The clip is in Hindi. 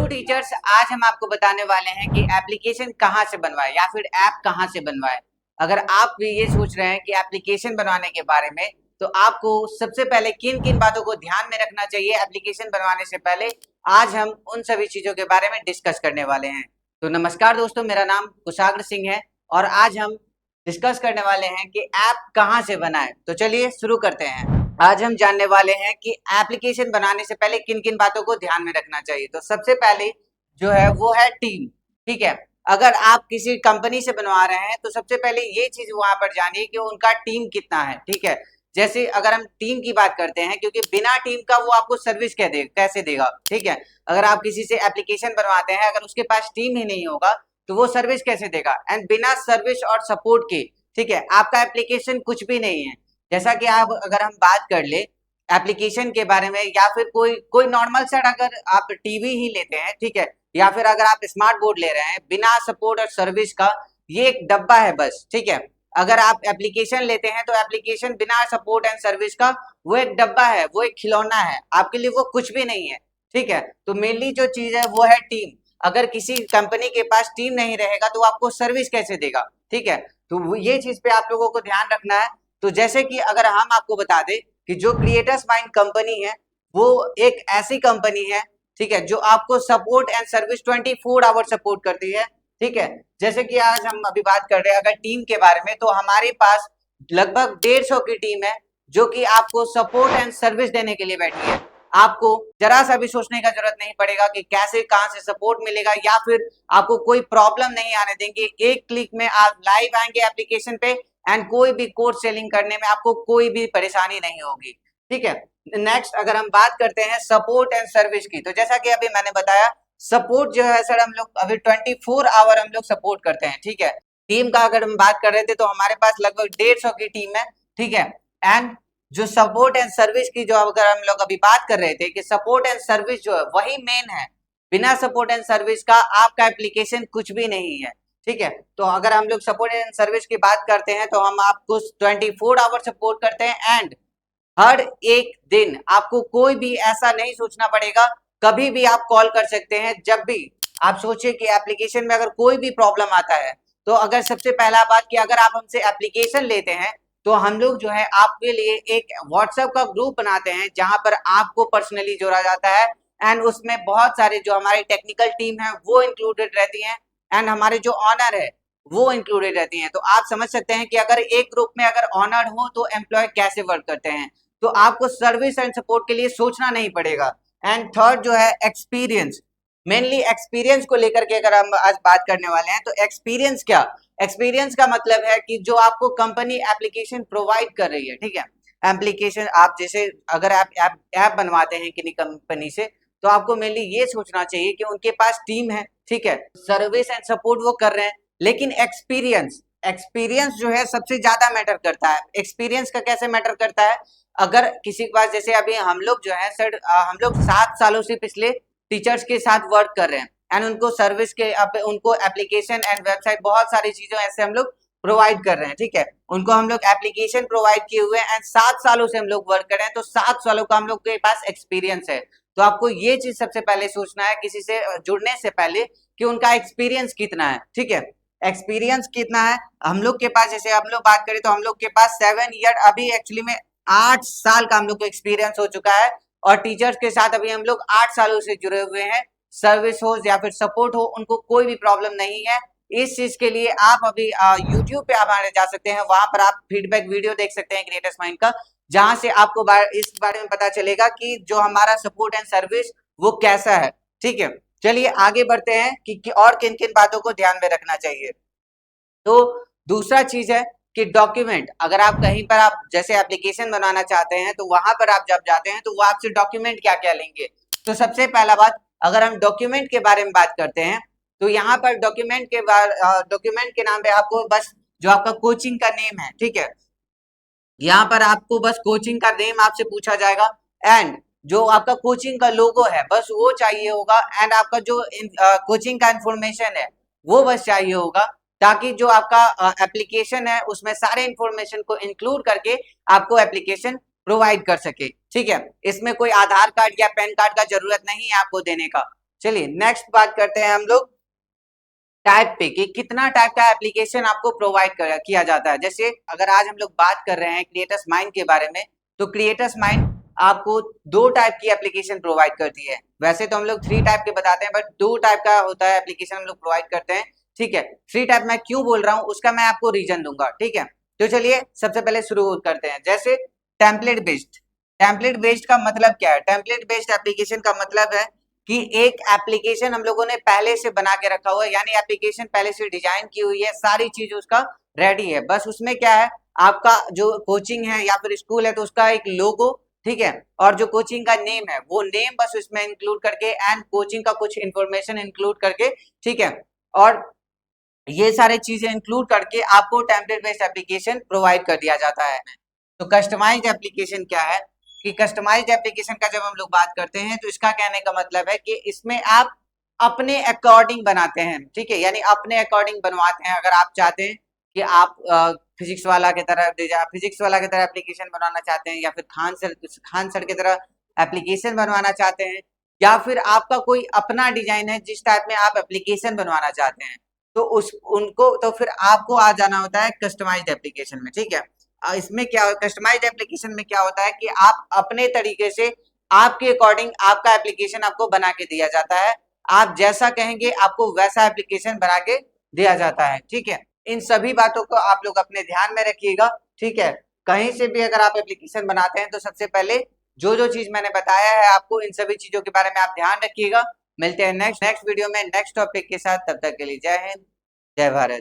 हेलो टीचर्स, आज हम आपको बताने वाले हैं कि एप्लीकेशन कहाँ से बनवाए या फिर ऐप कहाँ से बनवाए। अगर आप भी ये सोच रहे हैं कि एप्लीकेशन बनवाने के बारे में, तो आपको सबसे पहले किन किन बातों को ध्यान में रखना चाहिए एप्लीकेशन बनवाने से पहले, आज हम उन सभी चीजों के बारे में डिस्कस करने वाले हैं। तो नमस्कार दोस्तों, मेरा नाम कुशाग्र सिंह है और आज हम डिस्कस करने वाले हैं कि ऐप कहाँ से बनाए। तो चलिए शुरू करते हैं। आज हम जानने वाले हैं कि एप्लीकेशन बनाने से पहले किन किन बातों को ध्यान में रखना चाहिए। तो सबसे पहले जो है वो है टीम। ठीक है, अगर आप किसी कंपनी से बनवा रहे हैं तो सबसे पहले ये चीज वहां पर जानिए कि उनका टीम कितना है। ठीक है, जैसे अगर हम टीम की बात करते हैं, क्योंकि बिना टीम का वो आपको सर्विस कैसे देगा। ठीक है, अगर आप किसी से एप्लीकेशन बनवाते हैं, अगर उसके पास टीम ही नहीं होगा तो वो सर्विस कैसे देगा। एंड बिना सर्विस और सपोर्ट के, ठीक है, आपका एप्लीकेशन कुछ भी नहीं है। जैसा कि आप अगर हम बात कर ले एप्लीकेशन के बारे में, या फिर कोई कोई नॉर्मल सेट अगर आप टीवी ही लेते हैं, ठीक है, या फिर अगर आप स्मार्ट बोर्ड ले रहे हैं, बिना सपोर्ट और सर्विस का ये एक डब्बा है बस। ठीक है, अगर आप एप्लीकेशन लेते हैं तो एप्लीकेशन बिना सपोर्ट एंड सर्विस का वो एक डब्बा है, वो एक खिलौना है, आपके लिए वो कुछ भी नहीं है। ठीक है, तो मेनली जो चीज है वो है टीम। अगर किसी कंपनी के पास टीम नहीं रहेगा तो आपको सर्विस कैसे देगा। ठीक है, तो ये चीज पे आप लोगों को ध्यान रखना है। तो जैसे कि अगर हम आपको बता दें कि जो क्रिएटर्स माइंड कंपनी है वो एक ऐसी कंपनी है, ठीक है, जो आपको support and service 24 hour support करती है। ठीक है, जैसे कि आज हम अभी बात कर रहे हैं अगर टीम के बारे में, तो हमारे पास लगभग 150 की टीम है जो कि आपको सपोर्ट एंड सर्विस देने के लिए बैठी है। आपको जरा सा भी सोचने का जरूरत नहीं पड़ेगा कि कैसे कहां से सपोर्ट मिलेगा, या फिर आपको कोई प्रॉब्लम नहीं आने देंगे। एक क्लिक में आप लाइव आएंगे एप्लीकेशन पे एंड कोई भी कोर्स सेलिंग करने में आपको कोई भी परेशानी नहीं होगी। ठीक है, नेक्स्ट अगर हम बात करते हैं सपोर्ट एंड सर्विस की, तो जैसा कि अभी मैंने बताया, सपोर्ट जो है सर हम लोग अभी 24 आवर हम लोग सपोर्ट करते हैं। ठीक है, टीम का अगर हम बात कर रहे थे तो हमारे पास लगभग 150 की टीम है। ठीक है, एंड जो सपोर्ट एंड सर्विस की जो अगर हम लोग अभी बात कर रहे थे कि सपोर्ट एंड सर्विस जो है वही मेन है। बिना सपोर्ट एंड सर्विस का आपका एप्लीकेशन कुछ भी नहीं है। ठीक है, तो अगर हम लोग सपोर्ट एंड सर्विस की बात करते हैं तो हम आपको 24 आवर सपोर्ट करते हैं एंड हर एक दिन आपको कोई भी ऐसा नहीं सोचना पड़ेगा, कभी भी आप कॉल कर सकते हैं। जब भी आप सोचिए कि एप्लीकेशन में अगर कोई भी प्रॉब्लम आता है, तो अगर सबसे पहला बात कि अगर आप हमसे एप्लीकेशन लेते हैं तो हम लोग जो है आपके लिए एक व्हाट्सएप का ग्रुप बनाते हैं जहां पर आपको पर्सनली जोड़ा जाता है एंड उसमें बहुत सारे जो हमारी टेक्निकल टीम है वो इंक्लूडेड रहती है एंड हमारे जो ऑनर है वो इंक्लूडेड रहती हैं। तो आप समझ सकते हैं कि अगर एक ग्रुप में अगर ऑनर हो तो एम्प्लॉय कैसे वर्क करते हैं। तो आपको सर्विस एंड सपोर्ट के लिए सोचना नहीं पड़ेगा। एंड थर्ड जो है एक्सपीरियंस, मेनली एक्सपीरियंस को लेकर के अगर हम आज बात करने वाले हैं, तो एक्सपीरियंस क्या, एक्सपीरियंस का मतलब है कि जो आपको कंपनी एप्लीकेशन प्रोवाइड कर रही है। ठीक है, एप्लीकेशन आप जैसे अगर आप ऐप बनवाते हैं किसी कंपनी से, तो आपको मेनली ये सोचना चाहिए कि उनके पास टीम है। ठीक है, सर्विस एंड सपोर्ट वो कर रहे हैं, लेकिन एक्सपीरियंस एक्सपीरियंस जो है सबसे ज्यादा मैटर करता है। एक्सपीरियंस का कैसे मैटर करता है, अगर किसी के पास, जैसे अभी हम लोग जो है सर हम लोग 7 सालों से पिछले टीचर्स के साथ वर्क कर रहे हैं एंड उनको सर्विस के उनको एप्लीकेशन एंड वेबसाइट बहुत सारी चीजें ऐसे हम लोग प्रोवाइड कर रहे हैं। ठीक है, उनको हम लोग एप्लीकेशन प्रोवाइड किए हुए हैं एंड 7 सालों से हम लोग वर्क कर रहे हैं, तो 7 सालों का हम लोग के पास एक्सपीरियंस है। तो आपको ये चीज सबसे पहले सोचना है किसी से जुड़ने से पहले कि उनका एक्सपीरियंस कितना है। ठीक है, एक्सपीरियंस कितना है हम लोग के पास, जैसे हम लोग बात करें तो हम लोग के पास 7 ईयर, अभी एक्चुअली में 8 साल का हम लोग को एक्सपीरियंस हो चुका है और टीचर्स के साथ अभी हम लोग 8 सालों से जुड़े हुए हैं। सर्विस हो या फिर सपोर्ट हो, उनको कोई भी प्रॉब्लम नहीं है। इस चीज के लिए आप अभी यूट्यूब पे आप जा सकते हैं, वहां पर आप फीडबैक वीडियो देख सकते हैं क्रिएटर्स माइंड का, जहां से आपको इस बारे में पता चलेगा कि जो हमारा सपोर्ट एंड सर्विस वो कैसा है। ठीक है, चलिए आगे बढ़ते हैं कि और किन किन बातों को ध्यान में रखना चाहिए। तो दूसरा चीज है कि डॉक्यूमेंट, अगर आप कहीं पर आप जैसे एप्लीकेशन बनाना चाहते हैं तो वहां पर आप जब जाते हैं तो वो आपसे डॉक्यूमेंट क्या क्या लेंगे। तो सबसे पहला बात, अगर हम डॉक्यूमेंट के बारे में बात करते हैं तो यहाँ पर डॉक्यूमेंट के नाम पे आपको बस जो आपका कोचिंग का नेम है, ठीक है, यहाँ पर आपको बस कोचिंग का नेम आपसे पूछा जाएगा एंड जो आपका कोचिंग का लोगो है बस वो चाहिए होगा एंड आपका जो कोचिंग का इंफॉर्मेशन है वो बस चाहिए होगा, ताकि जो आपका एप्लीकेशन है उसमें सारे इंफॉर्मेशन को इंक्लूड करके आपको एप्लीकेशन प्रोवाइड कर सके। ठीक है, इसमें कोई आधार कार्ड या पैन कार्ड का जरूरत नहीं है आपको देने का। चलिए नेक्स्ट बात करते हैं हम लोग टाइप पे कि कितना टाइप का एप्लीकेशन आपको प्रोवाइड किया जाता है। जैसे अगर आज हम लोग बात कर रहे हैं क्रिएटर्स माइंड के बारे में, तो क्रिएटर्स माइंड आपको दो टाइप की एप्लीकेशन प्रोवाइड करती है। वैसे तो हम लोग थ्री टाइप के बताते हैं, बट दो टाइप का होता है एप्लीकेशन हम लोग प्रोवाइड करते हैं। ठीक है, थ्री टाइप मैं क्यों बोल रहा हूँ उसका मैं आपको रीजन दूंगा। ठीक है, तो चलिए सबसे पहले शुरू करते हैं। जैसे टेम्पलेट बेस्ड। टेम्पलेट बेस्ड का मतलब क्या है? टेम्पलेट बेस्ड एप्लीकेशन का मतलब है कि एक एप्लीकेशन हम लोगों ने पहले से बना के रखा हुआ है, यानी एप्लीकेशन पहले से डिजाइन की हुई है, सारी चीज उसका रेडी है। बस उसमें क्या है, आपका जो कोचिंग है या फिर स्कूल है तो उसका एक लोगो, ठीक है, और जो कोचिंग का नेम है वो नेम बस उसमें इंक्लूड करके एंड कोचिंग का कुछ इंफॉर्मेशन इंक्लूड करके, ठीक है, और ये सारे चीजें इंक्लूड करके आपको टेम्पलेट बेस्ड एप्लीकेशन प्रोवाइड कर दिया जाता है। तो कस्टमाइज्ड एप्लीकेशन क्या है कि कस्टमाइज्ड एप्लीकेशन का जब हम लोग बात करते हैं तो इसका कहने का मतलब है कि इसमें आप अपने अकॉर्डिंग बनाते हैं। ठीक है, यानी अपने अकॉर्डिंग बनवाते हैं। अगर आप चाहते हैं कि आप फिजिक्स वाला की तरह एप्लीकेशन बनवाना चाहते हैं, या फिर खान सर की तरह एप्लीकेशन बनवाना चाहते हैं, या फिर आपका कोई अपना डिजाइन है जिस टाइप में आप एप्लीकेशन बनवाना चाहते हैं, तो उस उनको तो फिर आपको आ जाना होता है कस्टमाइज्ड एप्लीकेशन में। ठीक है, इसमें क्या कस्टमाइज्ड एप्लीकेशन में क्या होता है कि आप अपने तरीके से आपके अकॉर्डिंग आपका एप्लीकेशन आपको बना के दिया जाता है। आप जैसा कहेंगे आपको वैसा एप्लीकेशन बना के दिया जाता है। ठीक है, इन सभी बातों को आप लोग अपने ध्यान में रखिएगा। ठीक है, कहीं से भी अगर आप एप्लीकेशन बनाते हैं तो सबसे पहले जो जो चीज मैंने बताया है आपको, इन सभी चीजों के बारे में आप ध्यान रखिएगा। मिलते हैं नेक्स्ट वीडियो में नेक्स्ट टॉपिक के साथ। तब तक के लिए जय हिंद, जय भारत।